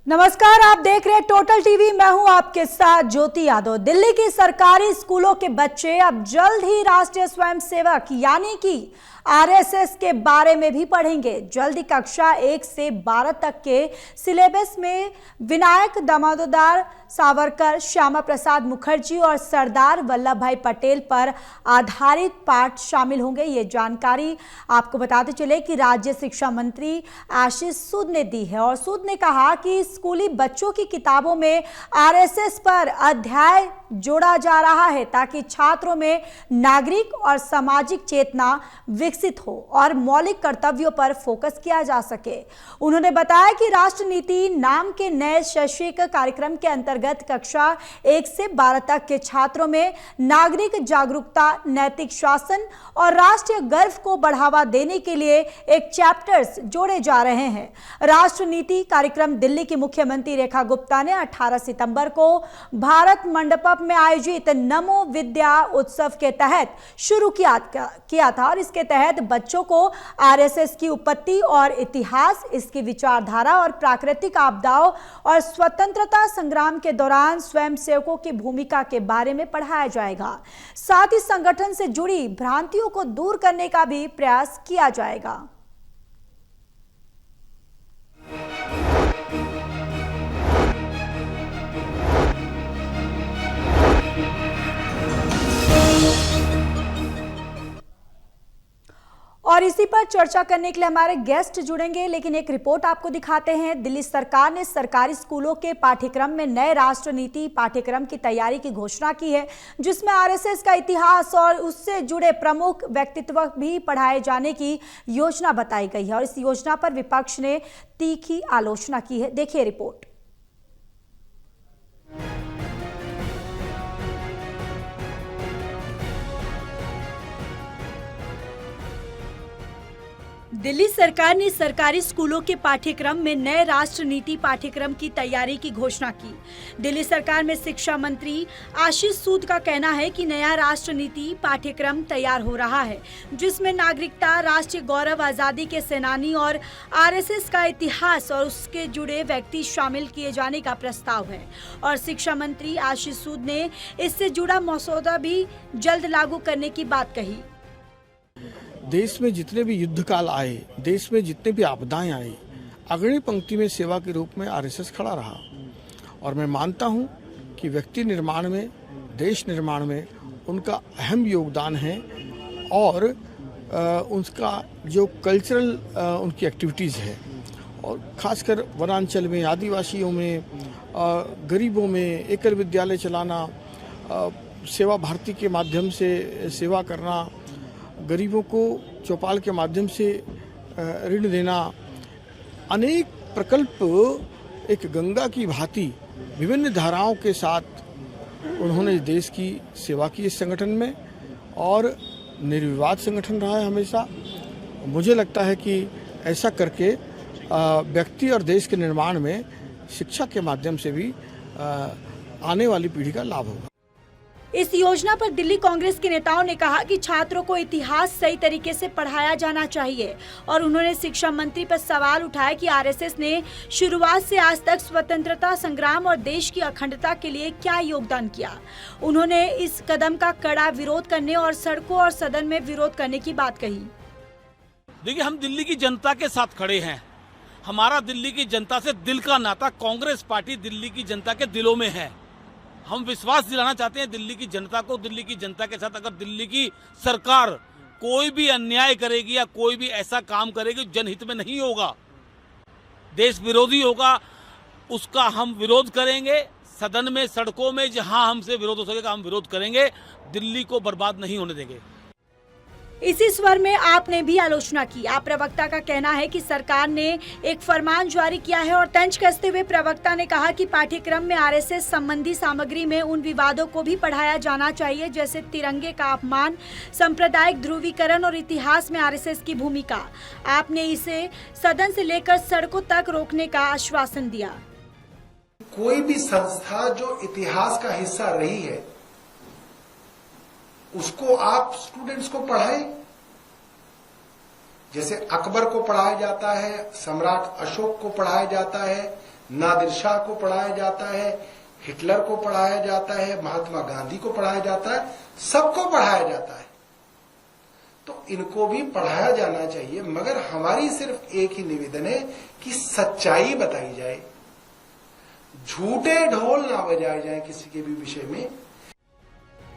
नमस्कार, आप देख रहे हैं टोटल टीवी। मैं हूं आपके साथ ज्योति यादव। दिल्ली की सरकारी स्कूलों के बच्चे अब जल्द ही राष्ट्रीय स्वयंसेवक यानी कि आरएसएस के बारे में भी पढ़ेंगे। जल्द ही कक्षा 1 से 12 तक के सिलेबस में विनायक दामोदर सावरकर, श्यामा प्रसाद मुखर्जी और सरदार वल्लभ भाई पटेल पर आधारित पाठ शामिल होंगे। ये जानकारी आपको बताते चले कि राज्य शिक्षा मंत्री आशीष सूद ने दी है और सूद ने कहा कि स्कूली बच्चों की किताबों में आरएसएस पर अध्याय जोड़ा जा रहा है ताकि छात्रों में नागरिक और सामाजिक चेतना विकसित हो और मौलिक कर्तव्यों पर फोकस किया जा सके। उन्होंने बताया कि राष्ट्र नीति नाम के नए शैक्षिक कार्यक्रम के अंतर्गत कक्षा 1 से 12 तक के छात्रों में नागरिक जागरूकता, नैतिक शासन और राष्ट्रीय गर्व को बढ़ावा देने के लिए एक चैप्टर्स जोड़े जा रहे हैं। राष्ट्र नीति कार्यक्रम दिल्ली की मुख्यमंत्री रेखा गुप्ता ने 18 सितंबर को भारत मंडपम में आयोजित नमो विद्या उत्सव के तहत शुरू किया था और इसके तहत बच्चों को आरएसएस की उत्पत्ति और इतिहास, इसकी विचारधारा और प्राकृतिक आपदाओं और स्वतंत्रता संग्राम के दौरान स्वयंसेवकों की भूमिका के बारे में पढ़ाया जाएगा। साथ ही संगठन से जुड़ी भ्रांतियों को दूर करने का भी प्रयास किया जाएगा। और इसी पर चर्चा करने के लिए हमारे गेस्ट जुड़ेंगे, लेकिन एक रिपोर्ट आपको दिखाते हैं। दिल्ली सरकार ने सरकारी स्कूलों के पाठ्यक्रम में नए राष्ट्र नीति पाठ्यक्रम की तैयारी की घोषणा की है, जिसमें आरएसएस का इतिहास और उससे जुड़े प्रमुख व्यक्तित्व भी पढ़ाए जाने की योजना बताई गई है और इस योजना पर विपक्ष ने तीखी आलोचना की है। देखिए रिपोर्ट। दिल्ली सरकार ने सरकारी स्कूलों के पाठ्यक्रम में नए राष्ट्र नीति पाठ्यक्रम की तैयारी की घोषणा की। दिल्ली सरकार में शिक्षा मंत्री आशीष सूद का कहना है कि नया राष्ट्र नीति पाठ्यक्रम तैयार हो रहा है, जिसमें नागरिकता, राष्ट्रीय गौरव, आजादी के सेनानी और आरएसएस का इतिहास और उसके जुड़े व्यक्ति शामिल किए जाने का प्रस्ताव है। और शिक्षा मंत्री आशीष सूद ने इससे जुड़ा मसौदा भी जल्द लागू करने की बात कही। देश में जितने भी युद्ध काल आए, देश में जितने भी आपदाएं आई, अग्रणी पंक्ति में सेवा के रूप में आरएसएस खड़ा रहा और मैं मानता हूं कि व्यक्ति निर्माण में, देश निर्माण में उनका अहम योगदान है और उनका जो कल्चरल उनकी एक्टिविटीज़ है और खासकर वनांचल में, आदिवासियों में, गरीबों में एकल विद्यालय चलाना, सेवा भारती के माध्यम से सेवा करना, गरीबों को चौपाल के माध्यम से ऋण देना, अनेक प्रकल्प एक गंगा की भांति विभिन्न धाराओं के साथ उन्होंने देश की सेवा की इस संगठन में और निर्विवाद संगठन रहा है हमेशा। मुझे लगता है कि ऐसा करके व्यक्ति और देश के निर्माण में शिक्षा के माध्यम से भी आने वाली पीढ़ी का लाभ होगा। इस योजना पर दिल्ली कांग्रेस के नेताओं ने कहा कि छात्रों को इतिहास सही तरीके से पढ़ाया जाना चाहिए और उन्होंने शिक्षा मंत्री पर सवाल उठाया कि आरएसएस ने शुरुआत से आज तक स्वतंत्रता संग्राम और देश की अखंडता के लिए क्या योगदान किया। उन्होंने इस कदम का कड़ा विरोध करने और सड़कों और सदन में विरोध करने की बात कही। देखिए, हम दिल्ली की जनता के साथ खड़े हैं। हमारा दिल्ली की जनता से दिल का नाता, कांग्रेस पार्टी दिल्ली की जनता के दिलों में है। हम विश्वास दिलाना चाहते हैं दिल्ली की जनता को, दिल्ली की जनता के साथ अगर दिल्ली की सरकार कोई भी अन्याय करेगी या कोई भी ऐसा काम करेगी जनहित में नहीं होगा, देश विरोधी होगा, उसका हम विरोध करेंगे। सदन में, सड़कों में, जहां हमसे विरोध हो सकेगा हम विरोध करेंगे। दिल्ली को बर्बाद नहीं होने देंगे। इसी स्वर में आपने भी आलोचना की। आप प्रवक्ता का कहना है कि सरकार ने एक फरमान जारी किया है और तंज कसते हुए प्रवक्ता ने कहा कि पाठ्यक्रम में आरएसएस संबंधी सामग्री में उन विवादों को भी पढ़ाया जाना चाहिए जैसे तिरंगे का अपमान, सांप्रदायिक ध्रुवीकरण और इतिहास में आरएसएस की भूमिका। आपने इसे सदन से लेकर सड़कों तक रोकने का आश्वासन दिया। कोई भी संस्था जो इतिहास का हिस्सा रही है उसको आप स्टूडेंट्स को पढ़ाएं। जैसे अकबर को पढ़ाया जाता है, सम्राट अशोक को पढ़ाया जाता है, नादिर शाह को पढ़ाया जाता है, हिटलर को पढ़ाया जाता है, महात्मा गांधी को पढ़ाया जाता है, सबको पढ़ाया जाता है। तो इनको भी पढ़ाया जाना चाहिए, मगर हमारी सिर्फ एक ही निवेदन है कि सच्चाई बताई जाए, झूठे ढोल ना बजाए जाए किसी के भी विषय में।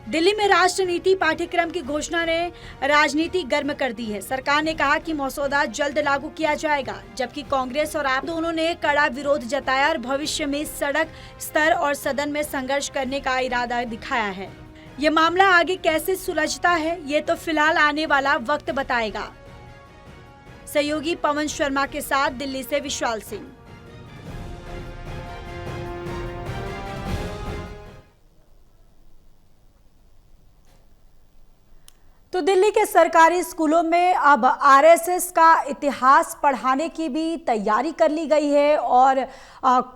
दिल्ली में राष्ट्रनीति पाठ्यक्रम की घोषणा ने राजनीति गर्म कर दी है। सरकार ने कहा कि मसौदा जल्द लागू किया जाएगा, जबकि कांग्रेस और आप दोनों ने कड़ा विरोध जताया और भविष्य में सड़क स्तर और सदन में संघर्ष करने का इरादा दिखाया है। ये मामला आगे कैसे सुलझता है, ये तो फिलहाल आने वाला वक्त बताएगा। सहयोगी पवन शर्मा के साथ दिल्ली से विशाल सिंह। तो दिल्ली के सरकारी स्कूलों में अब आरएसएस का इतिहास पढ़ाने की भी तैयारी कर ली गई है और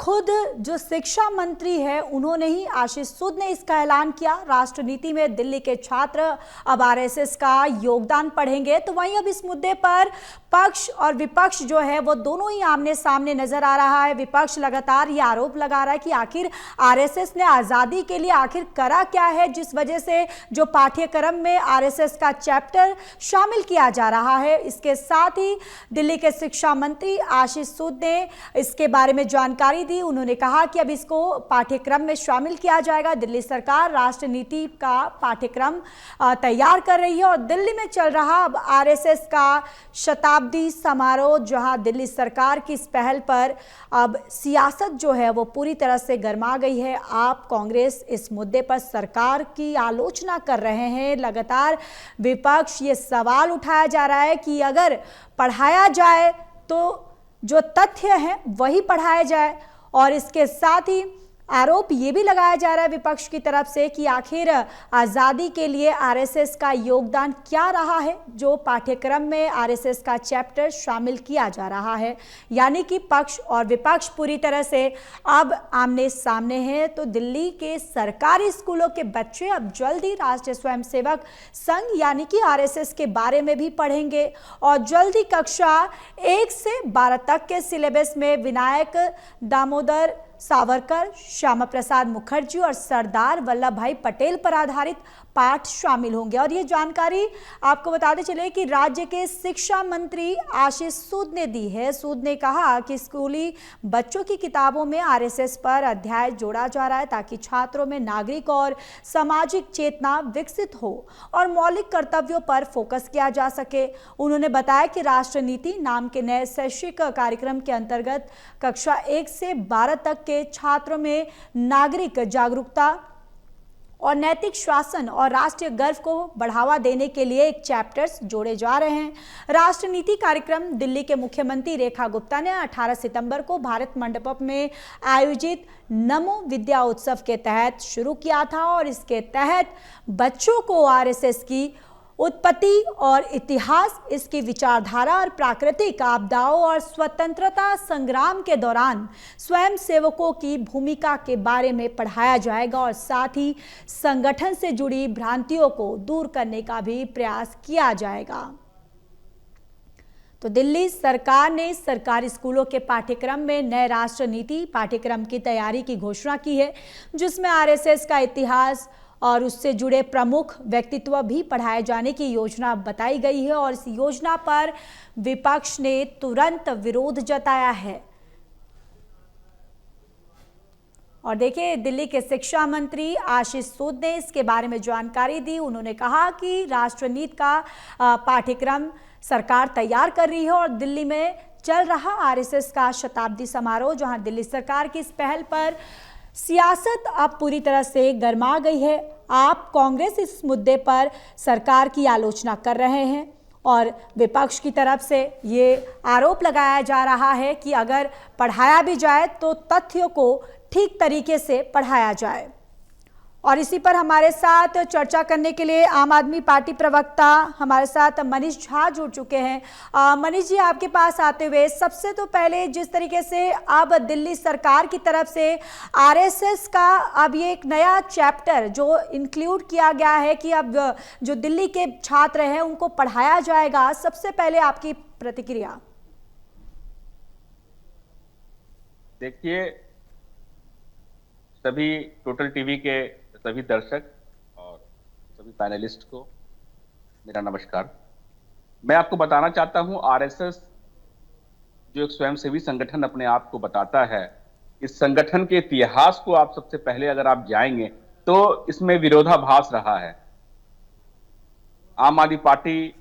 खुद जो शिक्षा मंत्री है उन्होंने ही, आशीष सूद ने इसका ऐलान किया। राष्ट्रनीति में दिल्ली के छात्र अब आरएसएस का योगदान पढ़ेंगे। तो वहीं अब इस मुद्दे पर पक्ष और विपक्ष जो है वो दोनों ही आमने सामने नजर आ रहा है। विपक्ष लगातार ये आरोप लगा रहा है कि आखिर आरएसएस ने आजादी के लिए आखिर करा क्या है, जिस वजह से जो पाठ्यक्रम में आरएसएस का चैप्टर शामिल किया जा रहा है। इसके साथ ही दिल्ली के शिक्षा मंत्री आशीष सूद ने इसके बारे में जानकारी दी। उन्होंने कहा कि अब इसको पाठ्यक्रम में शामिल किया जाएगा। दिल्ली सरकार राष्ट्रनीति का पाठ्यक्रम तैयार कर रही है और दिल्ली में चल रहा अब आरएसएस का शताब्दी समारोह, जहां दिल्ली सरकार की इस पहल पर अब सियासत जो है वो पूरी तरह से गर्मा गई है। आप कांग्रेस इस मुद्दे पर सरकार की आलोचना कर रहे हैं। लगातार विपक्ष ये सवाल उठाया जा रहा है कि अगर पढ़ाया जाए तो जो तथ्य हैं वही पढ़ाया जाए, और इसके साथ ही आरोप ये भी लगाया जा रहा है विपक्ष की तरफ से कि आखिर आज़ादी के लिए आरएसएस का योगदान क्या रहा है, जो पाठ्यक्रम में आरएसएस का चैप्टर शामिल किया जा रहा है। यानी कि पक्ष और विपक्ष पूरी तरह से अब आमने सामने हैं। तो दिल्ली के सरकारी स्कूलों के बच्चे अब जल्द ही राष्ट्रीय स्वयंसेवक संघ यानी कि आरएसएस के बारे में भी पढ़ेंगे और जल्द ही कक्षा 1 से 12 तक के सिलेबस में विनायक दामोदर सावरकर, श्यामा प्रसाद मुखर्जी और सरदार वल्लभ भाई पटेल पर आधारित पाठ शामिल होंगे। और ये जानकारी आपको बताते चले कि राज्य के शिक्षा मंत्री आशीष सूद ने दी है। सूद ने कहा कि स्कूली बच्चों की किताबों में आरएसएस पर अध्याय जोड़ा जा रहा है ताकि छात्रों में नागरिक और सामाजिक चेतना विकसित हो और मौलिक कर्तव्यों पर फोकस किया जा सके। उन्होंने बताया कि राष्ट्रनीति नाम के नए शैक्षिक कार्यक्रम के अंतर्गत कक्षा 1 से 12 तक के छात्रों में नागरिक जागरूकता और नैतिक शासन और राष्ट्रीय गर्व को बढ़ावा देने के लिए एक चैप्टर्स जोड़े जा रहे हैं। राष्ट्रनीति कार्यक्रम दिल्ली के मुख्यमंत्री रेखा गुप्ता ने 18 सितंबर को भारत मंडपम में आयोजित नमो विद्या उत्सव के तहत शुरू किया था और इसके तहत बच्चों को आरएसएस की उत्पत्ति और इतिहास, इसकी विचारधारा और प्राकृतिक आपदाओं और स्वतंत्रता संग्राम के दौरान स्वयं सेवकों की भूमिका के बारे में पढ़ाया जाएगा और साथ ही संगठन से जुड़ी भ्रांतियों को दूर करने का भी प्रयास किया जाएगा। तो दिल्ली सरकार ने सरकारी स्कूलों के पाठ्यक्रम में नए राष्ट्रनीति पाठ्यक्रम की तैयारी की घोषणा की है, जिसमें आरएसएस का इतिहास और उससे जुड़े प्रमुख व्यक्तित्व भी पढ़ाए जाने की योजना बताई गई है और इस योजना पर विपक्ष ने तुरंत विरोध जताया है। और देखिए, दिल्ली के शिक्षा मंत्री आशीष सूद ने इसके बारे में जानकारी दी। उन्होंने कहा कि राष्ट्रनीति का पाठ्यक्रम सरकार तैयार कर रही है और दिल्ली में चल रहा आरएसएस का शताब्दी समारोह, जहां दिल्ली सरकार की इस पहल पर सियासत अब पूरी तरह से गर्मा गई है। आप कांग्रेस इस मुद्दे पर सरकार की आलोचना कर रहे हैं और विपक्ष की तरफ से ये आरोप लगाया जा रहा है कि अगर पढ़ाया भी जाए तो तथ्यों को ठीक तरीके से पढ़ाया जाए। और इसी पर हमारे साथ चर्चा करने के लिए आम आदमी पार्टी प्रवक्ता हमारे साथ मनीष झा जुड़ चुके हैं। मनीष जी, आपके पास आते हुए सबसे तो पहले जिस तरीके से अब दिल्ली सरकार की तरफ से आरएसएस का अब ये एक नया चैप्टर जो इंक्लूड किया गया है कि अब जो दिल्ली के छात्र हैं उनको पढ़ाया जाएगा, सबसे पहले आपकी प्रतिक्रिया। देखिए, सभी टोटल टीवी के सभी दर्शक और सभी पैनलिस्ट को मेरा नमस्कार। मैं आपको बताना चाहता हूं, आरएसएस जो एक स्वयंसेवी संगठन अपने आप को बताता है, इस संगठन के इतिहास को आप सबसे पहले अगर आप जाएंगे तो इसमें विरोधाभास रहा है। आम आदमी पार्टी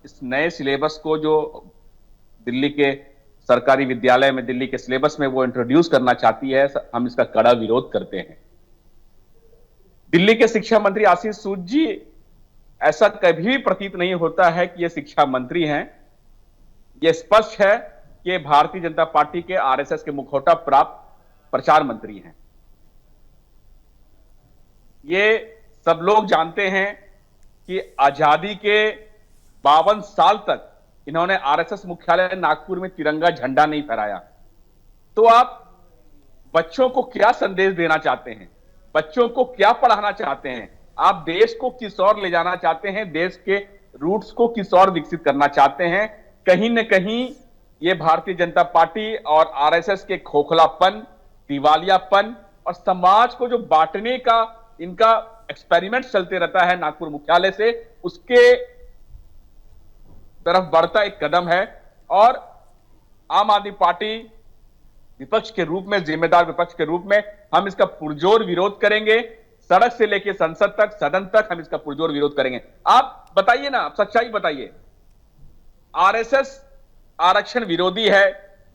इस नए सिलेबस को जो दिल्ली के सरकारी विद्यालय में, दिल्ली के सिलेबस में वो इंट्रोड्यूस करना चाहती है, हम इसका कड़ा विरोध करते हैं। दिल्ली के शिक्षा मंत्री आशीष सूद जी, ऐसा कभी भी प्रतीत नहीं होता है कि ये शिक्षा मंत्री हैं। ये स्पष्ट है कि भारतीय जनता पार्टी के आरएसएस के मुखौटा प्राप्त प्रचार मंत्री हैं। ये सब लोग जानते हैं कि आजादी के 52 साल तक इन्होंने आरएसएस मुख्यालय नागपुर में तिरंगा झंडा नहीं फहराया। तो आप बच्चों को क्या संदेश देना चाहते हैं? बच्चों को क्या पढ़ाना चाहते हैं? आप देश को किस ओर ले जाना चाहते हैं? देश के रूट्स को किस ओर विकसित करना चाहते हैं? कहीं न कहीं ये भारतीय जनता पार्टी और आरएसएस के खोखलापन, दिवालियापन और समाज को जो बांटने का इनका एक्सपेरिमेंट चलते रहता है नागपुर मुख्यालय से, उसके तरफ बढ़ता एक कदम है। और आम आदमी पार्टी विपक्ष के रूप में, जिम्मेदार विपक्ष के रूप में हम इसका पुरजोर विरोध करेंगे। सड़क से लेकर संसद तक, सदन तक हम इसका पुरजोर विरोध करेंगे। आप बताइए ना, आप सच्चाई बताइए। आरएसएस आरक्षण विरोधी है,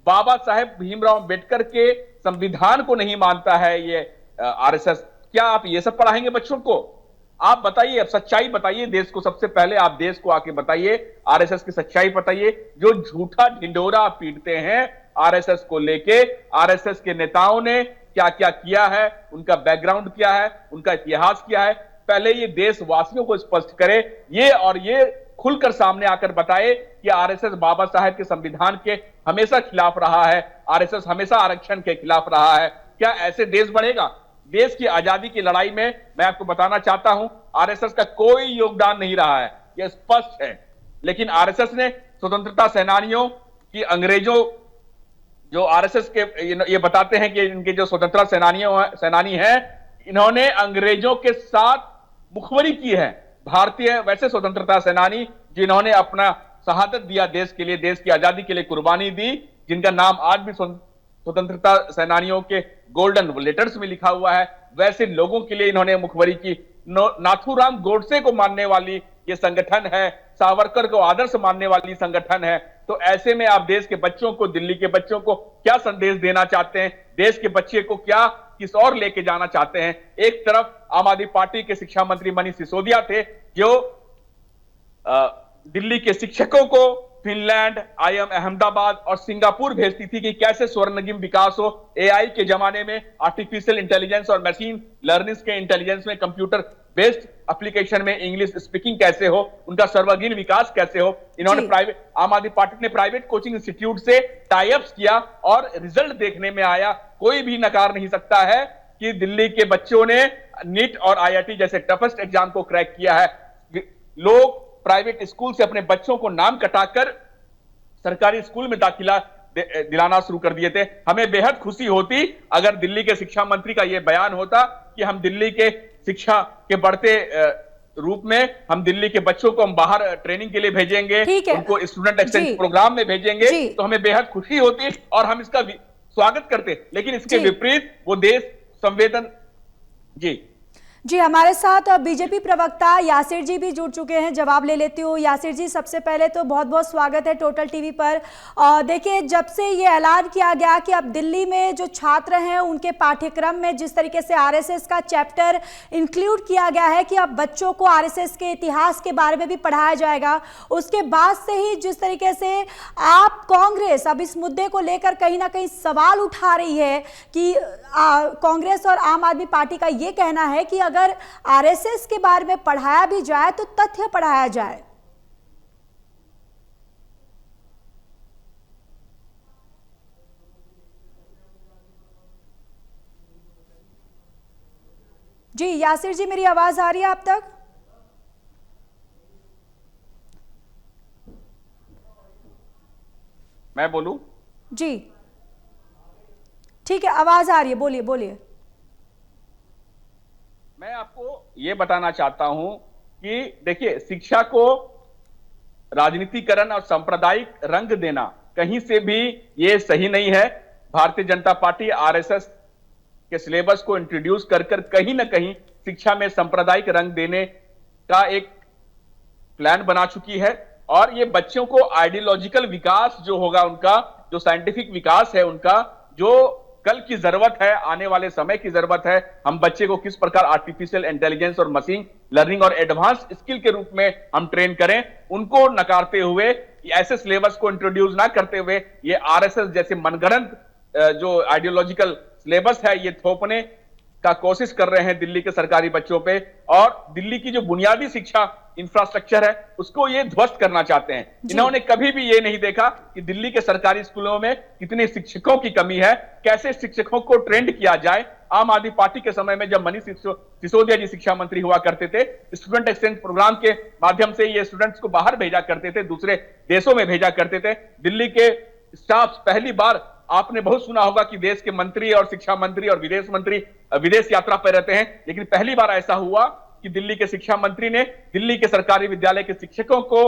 बाबा साहेब भीमराव अंबेडकर के संविधान को नहीं मानता है ये आरएसएस। क्या आप ये सब पढ़ाएंगे बच्चों को? आप बताइए, अब सच्चाई बताइए देश को। सबसे पहले आप देश को आके बताइए, आरएसएस की सच्चाई बताइए। जो झूठा ढिंडोरा पीटते हैं आरएसएस को लेके, आरएसएस के नेताओं ने क्या क्या किया है, उनका बैकग्राउंड क्या है, उनका इतिहास क्या है, पहले ये देशवासियों को स्पष्ट करे। ये खुलकर सामने आकर बताए कि आरएसएस बाबा साहेब के संविधान के हमेशा खिलाफ रहा है, आरएसएस हमेशा आरक्षण के खिलाफ रहा है। क्या ऐसे देश बढ़ेगा? देश की आजादी की लड़ाई में मैं आपको बताना चाहता हूं, आरएसएस का कोई योगदान नहीं रहा है, यह स्पष्ट है। लेकिन आरएसएस ने स्वतंत्रता सेनानियों की, अंग्रेजों जो आरएसएस के ये बताते हैं कि इनके जो स्वतंत्रता सेनानी हैं, इन्होंने अंग्रेजों के साथ मुखबरी की है। भारतीय वैसे स्वतंत्रता सेनानी जिन्होंने अपना शहादत दिया देश के लिए, देश की आजादी के लिए कुर्बानी दी, जिनका नाम आज भी स्वतंत्रता सेनानियों के गोल्डन लेटर्स में लिखा हुआ है, वैसे लोगों के लिए इन्होंने मुखबरी की। नाथूराम गोडसे को मानने वाली ये संगठन है, सावरकर को आदर्श मानने वाली संगठन है। तो ऐसे में आप देश के बच्चों को, दिल्ली के बच्चों को क्या संदेश देना चाहते हैं? देश के बच्चे को क्या किस ओर लेके जाना चाहते हैं? एक तरफ आम आदमी पार्टी के शिक्षा मंत्री मनीष सिसोदिया थे, जो दिल्ली के शिक्षकों को फिनलैंड, आईआईएम अहमदाबाद और सिंगापुर भेजती थी कि कैसे स्वर्णिम विकास हो। एआई के जमाने में, आर्टिफिशियल इंटेलिजेंस और मशीन लर्निंग के इंटेलिजेंस में, कंप्यूटर बेस्ड एप्लीकेशन में इंग्लिश स्पीकिंग कैसे हो, उनका सर्वांगीण विकास कैसे हो। इन्होंने आम आदमी पार्टी ने प्राइवेट कोचिंग इंस्टीट्यूट से टाई अप्स किया और रिजल्ट देखने में आया। कोई भी नकार नहीं सकता है कि दिल्ली के बच्चों ने नीट और आईआईटी जैसे टफेस्ट एग्जाम को क्रैक किया है। लोग प्राइवेट स्कूल से अपने बच्चों को नाम कटाकर सरकारी स्कूल में दाखिला दिलाना शुरू कर दिए थे। हमें बेहद खुशी होती अगर दिल्ली के शिक्षा मंत्री का यह बयान होता कि हम दिल्ली के शिक्षा के बढ़ते रूप में हम दिल्ली के बच्चों को हम बाहर ट्रेनिंग के लिए भेजेंगे, उनको स्टूडेंट एक्सचेंज प्रोग्राम में भेजेंगे, तो हमें बेहद खुशी होती और हम इसका स्वागत करते। लेकिन इसके विपरीत वो देश संवेदन जी जी, हमारे साथ बीजेपी प्रवक्ता यासिर जी भी जुड़ चुके हैं। जवाब ले लेती हूँ। यासिर जी, सबसे पहले तो बहुत बहुत स्वागत है टोटल टीवी पर। देखिए, जब से ये ऐलान किया गया कि अब दिल्ली में जो छात्र हैं उनके पाठ्यक्रम में जिस तरीके से आरएसएस का चैप्टर इंक्लूड किया गया है कि अब बच्चों को आरएसएस के इतिहास के बारे में भी पढ़ाया जाएगा, उसके बाद से ही जिस तरीके से आप कांग्रेस अब इस मुद्दे को लेकर कहीं ना कहीं सवाल उठा रही है कि कांग्रेस और आम आदमी पार्टी का ये कहना है कि अगर आरएसएस के बारे में पढ़ाया भी जाए तो तथ्य पढ़ाया जाए। जी यासिर जी, मेरी आवाज आ रही है आप तक? मैं बोलूं? जी ठीक है, आवाज आ रही है, बोलिए बोलिए। मैं आपको ये बताना चाहता हूं कि देखिए, शिक्षा को राजनीतिकरण और सांप्रदायिक रंग देना कहीं से भी ये सही नहीं है। भारतीय जनता पार्टी आरएसएस के सिलेबस को इंट्रोड्यूस कर कहीं ना कहीं शिक्षा में सांप्रदायिक रंग देने का एक प्लान बना चुकी है। और ये बच्चों को आइडियोलॉजिकल विकास जो होगा, उनका जो साइंटिफिक विकास है, उनका जो कल की जरूरत है, आने वाले समय की जरूरत है, हम बच्चे को किस प्रकार आर्टिफिशियल इंटेलिजेंस और मशीन लर्निंग और एडवांस स्किल के रूप में हम ट्रेन करें, उनको नकारते हुए, ऐसे सिलेबस को इंट्रोड्यूस ना करते हुए ये आरएसएस जैसे मनगढ़ंत जो आइडियोलॉजिकल सिलेबस है ये थोपने का कोशिश कर रहे हैं दिल्ली के सरकारी बच्चों पे। और दिल्ली की जो बुनियादी शिक्षा इंफ्रास्ट्रक्चर है उसको ये ध्वस्त करना चाहते हैं। इन्होंने कभी भी ये नहीं देखा कि दिल्ली के सरकारी स्कूलों में कितने शिक्षकों की कमी है, कैसे शिक्षकों को ट्रेंड किया जाए। आम आदमी पार्टी के समय में जब मनीष सिसोदिया जी शिक्षा मंत्री हुआ करते थे, स्टूडेंट एक्सचेंज प्रोग्राम के माध्यम से ये स्टूडेंट्स को बाहर भेजा करते थे, दूसरे देशों में भेजा करते थे। दिल्ली के स्टाफ, पहली बार आपने बहुत सुना होगा कि देश के मंत्री और शिक्षा मंत्री और विदेश मंत्री विदेश यात्रा पर रहते हैं, लेकिन पहली बार ऐसा हुआ कि दिल्ली के शिक्षा मंत्री ने दिल्ली के सरकारी विद्यालय के शिक्षकों को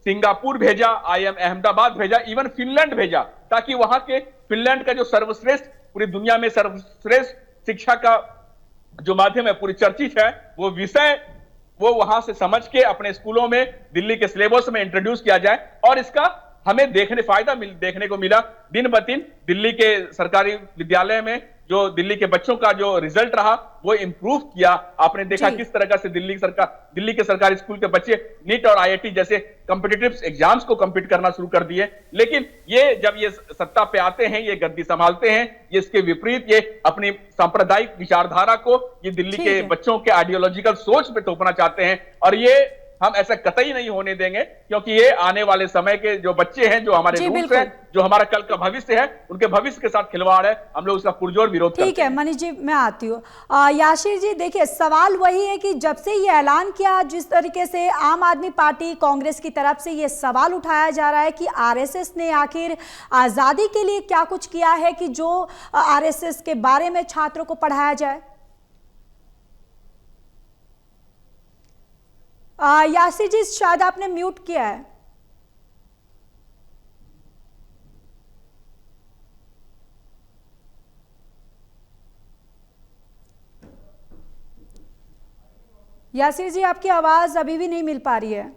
सिंगापुर भेजा, IIM अहमदाबाद भेजा, इवन फिनलैंड भेजा, ताकि वहां के फिनलैंड का जो सर्वश्रेष्ठ, पूरी दुनिया में सर्वश्रेष्ठ शिक्षा का जो माध्यम है, पूरी चर्चित है, वो विषय वो वहां से समझ के अपने स्कूलों में दिल्ली के सिलेबस में इंट्रोड्यूस किया जाए। और इसका हमें देखने को मिला दिन ब दिन दिल्ली के सरकारी विद्यालय में जो दिल्ली के बच्चों का जो रिजल्ट रहा वो इंप्रूव किया। आपने देखा किस तरह से दिल्ली के सरकारी स्कूल के बच्चे नीट और IIT जैसे कॉम्पिटिटिव एग्जाम्स को कम्पीट करना शुरू कर दिए। लेकिन ये जब ये सत्ता पे आते हैं, ये गद्दी संभालते हैं, ये इसके विपरीत ये अपनी सांप्रदायिक विचारधारा को ये दिल्ली के बच्चों के आइडियोलॉजिकल सोच पे थोपना चाहते हैं। और ये हम ऐसा कतई नहीं होने देंगे, क्योंकि ये आने वाले समय के जो बच्चे हैं, जो हमारे रूट्स हैं, जो हमारा कल का भविष्य है, उनके भविष्य के साथ खिलवाड़ है। हम लोग उसका पुरजोर विरोध करते हैं। ठीक है मनीष जी, मैं आती हूँ। याशिर जी, देखिए, सवाल वही है कि जब से ये ऐलान किया, जिस तरीके से आम आदमी पार्टी कांग्रेस की तरफ से ये सवाल उठाया जा रहा है कि आरएसएस ने आखिर आजादी के लिए क्या कुछ किया है कि जो आरएसएस के बारे में छात्रों को पढ़ाया जाए। यासिर जी, शायद आपने म्यूट किया है। यासिर जी, आपकी आवाज अभी भी नहीं मिल पा रही है।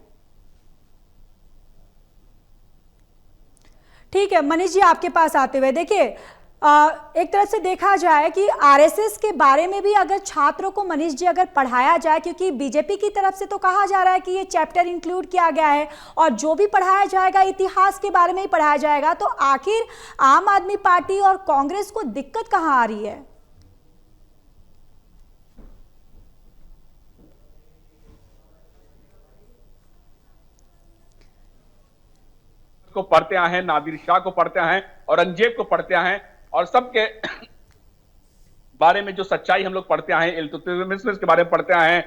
ठीक है मनीष जी, आपके पास आते हुए देखिए, एक तरह से देखा जाए कि आरएसएस के बारे में भी अगर छात्रों को मनीष जी अगर पढ़ाया जाए, क्योंकि बीजेपी की तरफ से तो कहा जा रहा है कि ये चैप्टर इंक्लूड किया गया है और जो भी पढ़ाया जाएगा इतिहास के बारे में ही पढ़ाया जाएगा, तो आखिर आम आदमी पार्टी और कांग्रेस को दिक्कत कहां आ रही है? को पढ़ते आए हैं, नादिर शाह को पढ़ते आए हैं, औरंगजेब को पढ़ते आए हैं, और सबके बारे में जो सच्चाई हम लोग पढ़ते आए हैं, इल्तुतमिश के बारे में पढ़ते आए हैं,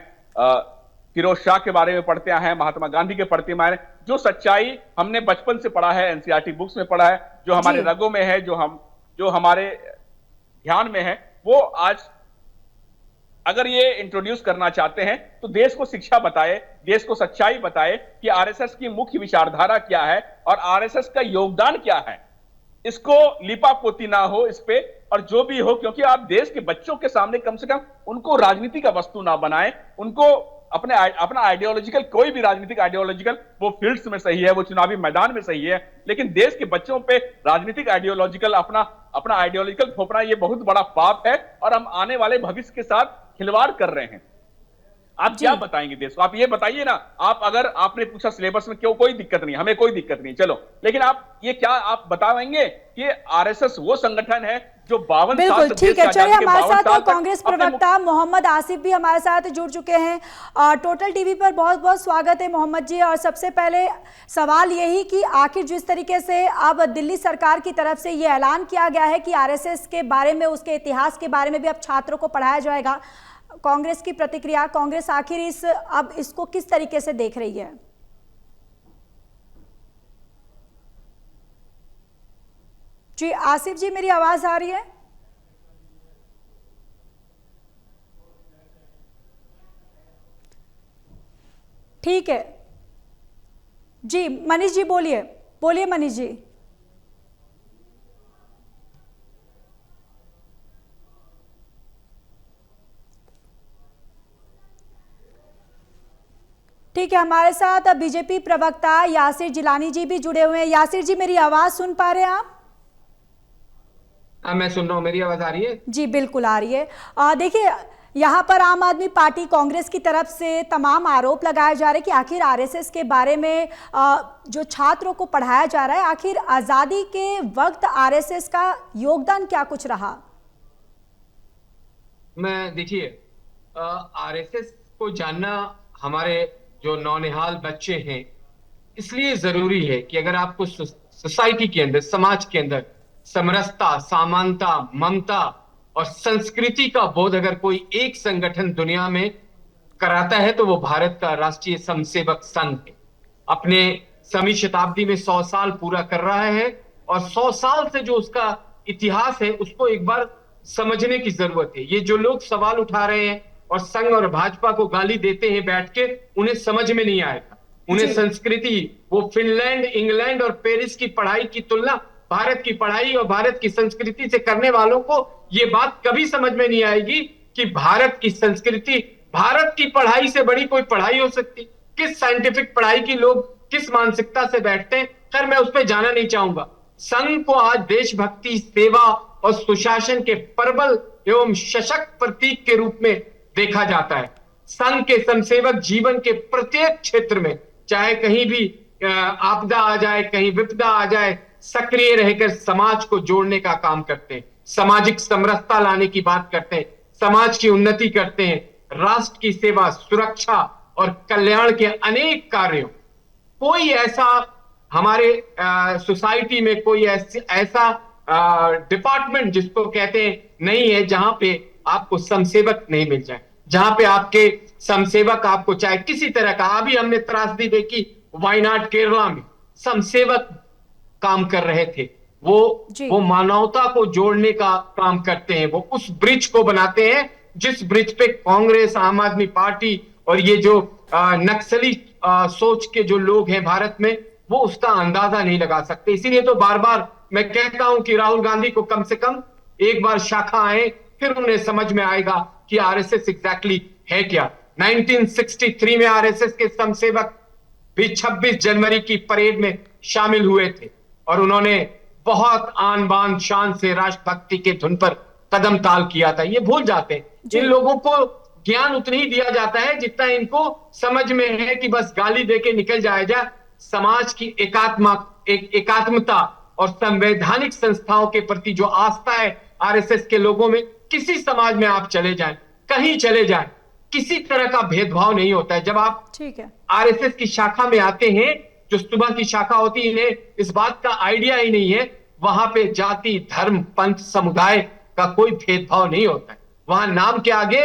फिरोज शाह के बारे में पढ़ते आए हैं, महात्मा गांधी के पढ़ते आए हैं। जो सच्चाई हमने बचपन से पढ़ा है, NCERT बुक्स में पढ़ा है, जो हमारे रगों में है, जो हमारे ध्यान में है, वो आज अगर ये इंट्रोड्यूस करना चाहते हैं तो देश को शिक्षा बताए, देश को सच्चाई बताए कि आरएसएस की मुख्य विचारधारा क्या है और आरएसएस का योगदान क्या है। इसको लिपापोती ना हो इस पे, और जो भी हो, क्योंकि आप देश के बच्चों के सामने कम से कम उनको राजनीति का वस्तु ना बनाएं, उनको अपना आइडियोलॉजिकल, कोई भी राजनीतिक आइडियोलॉजिकल वो फील्ड्स में सही है, वो चुनावी मैदान में सही है, लेकिन देश के बच्चों पे राजनीतिक आइडियोलॉजिकल अपना आइडियोलॉजिकल थोपना ये बहुत बड़ा पाप है, और हम आने वाले भविष्य के साथ खिलवाड़ कर रहे हैं। आप क्या बताएंगे देश को? आप ये बताइए ना। आप अगर आपने पूछा सिलेबस में क्यों, कोई दिक्कत नहीं, हमें कोई दिक्कत नहीं, चलो, लेकिन आप ये क्या आप बताएंगे कि आरएसएस वो संगठन है जो 52 साल बिल्कुल, ठीक है। चलिए, हमारे साथ कांग्रेस अपने प्रवक्ता मोहम्मद आसिफ भी हमारे साथ जुड़ चुके हैं। टोटल टीवी पर बहुत बहुत स्वागत है मोहम्मद जी। और सबसे पहले सवाल यही कि आखिर जिस तरीके से अब दिल्ली सरकार की तरफ से ये ऐलान किया गया है कि आरएसएस के बारे में, उसके इतिहास के बारे में भी अब छात्रों को पढ़ाया जाएगा, कांग्रेस की प्रतिक्रिया, कांग्रेस आखिर अब इसको किस तरीके से देख रही है? जी आसिफ जी, मेरी आवाज आ रही है? ठीक है जी, मनीष जी बोलिए, बोलिए मनीष जी। ठीक है, हमारे साथ बीजेपी प्रवक्ता यासिर जिलानी जी भी जुड़े हुए हैं। यासिर जी, मेरी आवाज सुन पा रहे हैं आप? मैं सुन रहा हूँ, मेरी आवाज आ रही है? जी बिल्कुल आ रही है। देखिए, यहाँ पर आम आदमी पार्टी कांग्रेस की तरफ से तमाम आरोप लगाए जा रहे हैं कि आखिर आरएसएस के बारे में जो छात्रों को पढ़ाया जा रहा है, आखिर आजादी के वक्त आरएसएस का योगदान क्या कुछ रहा? देखिए, आरएसएस को जानना हमारे जो नौनिहाल बच्चे हैं, इसलिए जरूरी है कि अगर आपको सोसाइटी के अंदर, समाज के अंदर समरसता, समानता, ममता और संस्कृति का बोध अगर कोई एक संगठन दुनिया में कराता है तो वो भारत का राष्ट्रीय स्वयंसेवक संघ है। अपने समी शताब्दी में 100 साल पूरा कर रहा है, और 100 साल से जो उसका इतिहास है उसको एक बार समझने की जरूरत है। ये जो लोग सवाल उठा रहे हैं और संघ और भाजपा को गाली देते हैं बैठ के, उन्हें समझ में नहीं आएगा। उन्हें संस्कृति, वो फिनलैंड, इंग्लैंड और पेरिस की पढ़ाई की तुलना भारत की पढ़ाई और भारत की संस्कृति से करने वालों को ये बात कभी समझ में नहीं आएगी कि भारत की संस्कृति, भारत की पढ़ाई से बड़ी कोई पढ़ाई हो सकती? किस साइंटिफिक पढ़ाई की लोग किस मानसिकता से बैठते हैं? खैर, मैं उस पर जाना नहीं चाहूंगा। संघ को आज देशभक्ति, सेवा और सुशासन के प्रबल एवं सशक्त प्रतीक के रूप में देखा जाता है। संघ के स्वयंसेवक जीवन के प्रत्येक क्षेत्र में, चाहे कहीं भी आपदा आ जाए, कहीं विपदा आ जाए, सक्रिय रहकर समाज को जोड़ने का काम करते हैं, सामाजिक समरसता लाने की बात करते हैं, समाज की उन्नति करते हैं, राष्ट्र की सेवा, सुरक्षा और कल्याण के अनेक कार्यों। कोई ऐसा हमारे सोसाइटी में कोई ऐसा डिपार्टमेंट जिसको कहते हैं नहीं है जहां पे आपको समसेवक नहीं मिल जाए, जहां पे आपके समसेवक आपको चाहे किसी तरह का, अभी हमने त्रासदी देखी वायनाड केरला में, समसेवक काम कर रहे थे। वो मानवता को जोड़ने का काम करते हैं, वो उस ब्रिज को बनाते हैं जिस ब्रिज पे कांग्रेस, आम आदमी पार्टी और ये जो नक्सली सोच के जो लोग हैं भारत में, वो उसका अंदाजा नहीं लगा सकते। इसीलिए तो बार बार मैं कहता हूं कि राहुल गांधी को कम से कम एक बार शाखा आए, फिर उन्हें समझ में आएगा कि आरएसएस एग्जैक्टली है क्या। 1963 में आरएसएस के स्वयंसेवक भी 26 जनवरी की परेड में शामिल हुए थे और उन्होंने बहुत आन बान शान से राष्ट्रभक्ति के धुन पर कदम ताल किया था। ये भूल जाते हैं। इन लोगों को ज्ञान उतना ही दिया जाता है जितना इनको समझ में है कि बस गाली देके निकल जाएगा। समाज की एकात्मता और संवैधानिक संस्थाओं के प्रति जो आस्था है आरएसएस के लोगों में, किसी समाज में आप चले जाएं, कहीं चले जाएं, किसी तरह का भेदभाव नहीं होता है। जब आप आरएसएस की शाखा में आते हैं, जो सुबह की शाखा होती है, इन्हें इस बात का आइडिया ही नहीं है वहां पे जाति, धर्म, पंथ, समुदाय का कोई भेदभाव नहीं होता है। वहां नाम के आगे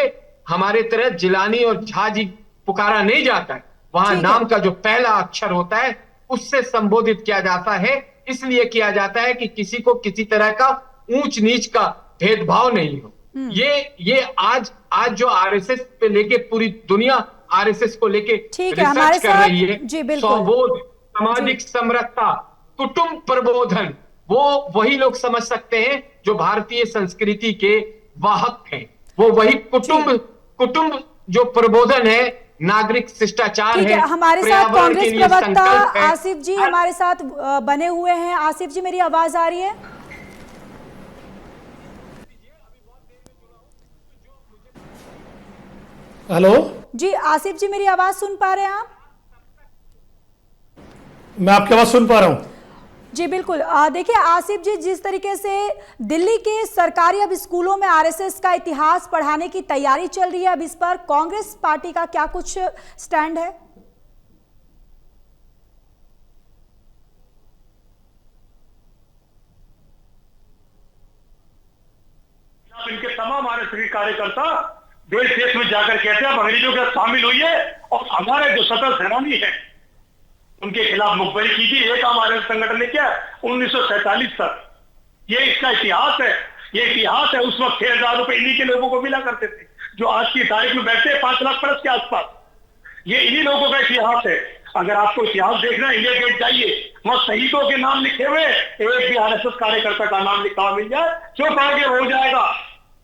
हमारे तरह जिलानी और झा जी पुकारा नहीं जाता है। वहां नाम का जो पहला अक्षर होता है उससे संबोधित किया जाता है। इसलिए किया जाता है कि किसी को किसी तरह का ऊंच नीच का भेदभाव नहीं हो। ये आज जो आरएसएस पे लेके पूरी दुनिया आरएसएस को लेके रिसर्च कर रही है, स्वबोध, सामाजिक समरसता, कुटुंब प्रबोधन, वो वही लोग समझ सकते हैं जो भारतीय संस्कृति के वाहक हैं। वो वही कुटुंब जो प्रबोधन है, नागरिक शिष्टाचार ठीक है, है, हमारे साथ पर्यावरण कांग्रेस के लिए प्रवक्ता संकल्प है। आसिफ जी हमारे साथ बने हुए हैं। आसिफ जी, मेरी आवाज आ रही है? हेलो जी आसिफ जी, मेरी आवाज सुन पा रहे हैं आप? मैं आपकी आवाज सुन पा रहा हूं। जी बिल्कुल। देखिए आसिफ जी, जिस तरीके से दिल्ली के सरकारी अब स्कूलों में आरएसएस का इतिहास पढ़ाने की तैयारी चल रही है, अब इस पर कांग्रेस पार्टी का क्या कुछ स्टैंड है? इनके तमाम आरएसएस कार्यकर्ता देश देश में जाकर कहते हैं अब अंग्रेजों के साथ शामिल हुई है और हमारे जो सतर सेनानी है उनके खिलाफ मुखबरी की थी। एक हमारे संगठन ने किया 1947 तक। ये इसका इतिहास है। ये इतिहास है। उस वक्त 6,000 रुपए इन्हीं के लोगों को मिला करते थे जो आज की तारीख में बैठते हैं 5 लाख प्लस के आसपास। ये इन्हीं लोगों का इतिहास है। अगर आपको इतिहास देखना है, इंडिया गेट जाइए, वहां शहीदों के नाम लिखे हुए एक भी आरएसएस कार्यकर्ता का नाम लिखा मिल जाए, चुप आगे हो जाएगा,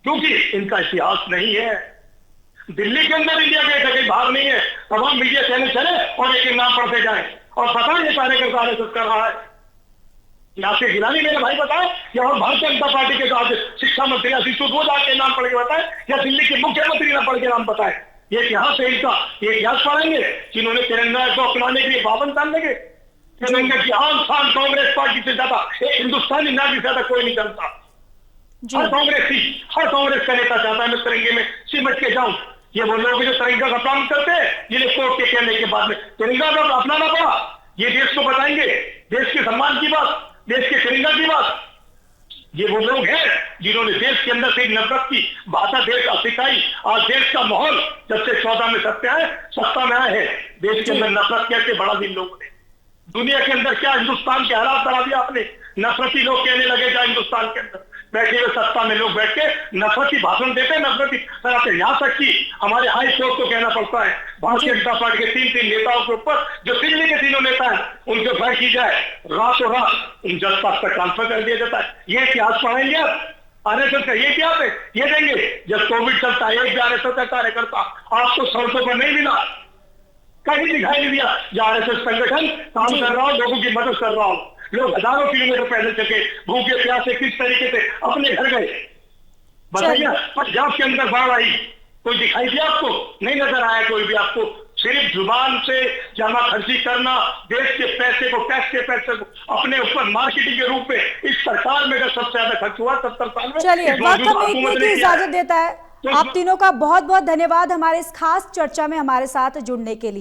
क्योंकि इनका इतिहास नहीं है। दिल्ली के अंदर इंडिया गेट है, कहीं बाहर नहीं है। तमाम मीडिया चैनल चले और एक नाम पढ़ते जाए और पता ये कार्यकर्ता आरएसएस कर रहा है। यहाँ से गिलानी मेरे भाई बताए, या और भारतीय जनता पार्टी के आज शिक्षा मंत्री आशीष वो जाके नाम पढ़ के बताए, या दिल्ली के मुख्यमंत्री ना पढ़ के नाम बताए। ये इतिहास है इनका। ये इतिहास पढ़ेंगे जिन्होंने तिरंगा को अपनाने के लिए पाबंद कर लेंगे। तिरंगा की आन शान कांग्रेस पार्टी से ज्यादा एक हिंदुस्तानी नागरिक ज्यादा कोई नहीं जानता। हर कांग्रेस का नेता चाहता है मैं तिरंगे में सिमट के जाऊं। ये वो लोग जो तिरंगा का अपमान करते हैं, जिन्हें कोर्ट के कहने के बाद में तिरंगा का अपनाना पड़ा, ये देश को बताएंगे, देश के सम्मान की बात, देश के तिरंगा की बात। ये वो लोग हैं जिन्होंने देश के अंदर से नफरत की भाषा देश का सिखाई। आज देश का माहौल जब से 14 में सत्ता में आए हैं, देश के अंदर नफरत कैसे बढ़ा दी लोगों ने। दुनिया के अंदर क्या हिंदुस्तान के हालात बना दिया आपने। नफरती लोग कहने लगे क्या हिंदुस्तान के अंदर बैठे हुए सत्ता में लोग बैठ के नफरती भाषण देते हैं, नफरती कराते। यहाँ तक कि हमारे हाई कोर्ट को कहना पड़ता है भारतीय जनता पार्टी के 3 नेताओं के ऊपर, जो दिल्ली के 3 नेता हैं, उनके फायर की जाए, रातों रात उन जज पास तक ट्रांसफर कर दिया जाता है। ये इतिहास पढ़ेंगे आप? आरएसएस का ये इतिहास है, ये देंगे। जब कोविड चलता है, एक भी आरएसएस का कार्यकर्ता आपको सड़कों पर नहीं मिला, कहीं दिखाई नहीं दिया। जो आरएसएस संगठन काम कर रहा हो, लोगों की मदद कर रहा हो। लोग हजारों किलोमीटर पैदल चले, भूखे प्यासे किस तरीके से अपने घर गए बताइए। पंजाब के अंदर बाढ़ आई, कोई दिखाई दिया आपको? नहीं नजर आया कोई भी आपको। सिर्फ जुबान से जमा खर्ची करना, देश के पैसे को, टैक्स के पैसे को अपने ऊपर मार्केटिंग के रूप में इस सरकार में अगर सबसे ज्यादा खर्च हुआ 70 साल में। चलिए, वक्त हमें एक मिनट की इजाजत देता है। आप तीनों का बहुत बहुत धन्यवाद हमारे इस खास चर्चा में हमारे साथ जुड़ने के लिए।